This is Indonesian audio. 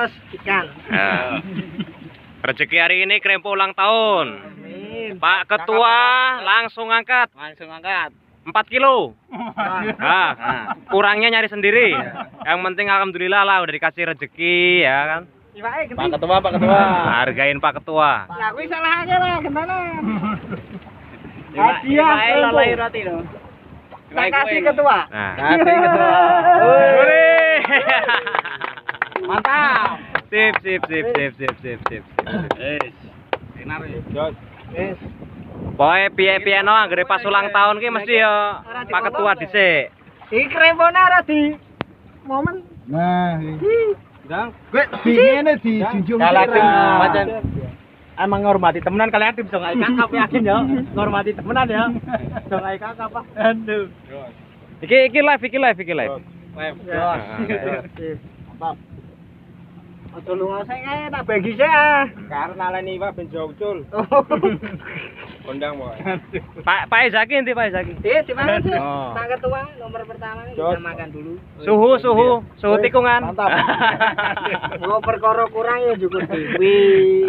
plus ikan. Rezeki hari ini Krempo ulang tahun. Amin. Pak Ketua langsung angkat 4 kilo. Kurangnya nyari sendiri. Yang penting alhamdulillah lah udah dikasih rezeki ya kan. Iwake Pak Ketua. Hargain Pak Ketua. Lah kuwi salah aja lah gentanan. Hadiah lalai roti lho. Tak kasih ketua. Nah. Kasih Ketua. Wih. Mantap. Sip. Enak ya. Wis. Pokoke piye-piye no anggere pas ulang tahun ki mesti yo Pak Ketua dhisik. Iki krempone ora di momen. Nah, Dang. gue ngene dijunjung Pancen emang ngormati temenan kalian bisa nggak kakap yakin ya ngormati temenan ya bisa nggak kakap apa aduh Iki live. Mantap. Ojo lunga sing ae tak bagi sik ah. karena leni Pak ben jaucul kondang Pak Pak Ezaki nanti Pak Ezaki. Di mana sih? Oh. Pak Ketua nomor pertama kita makan dulu. Suhu tikungan. Mantap. Mau perkara kurang ya cukup dewi.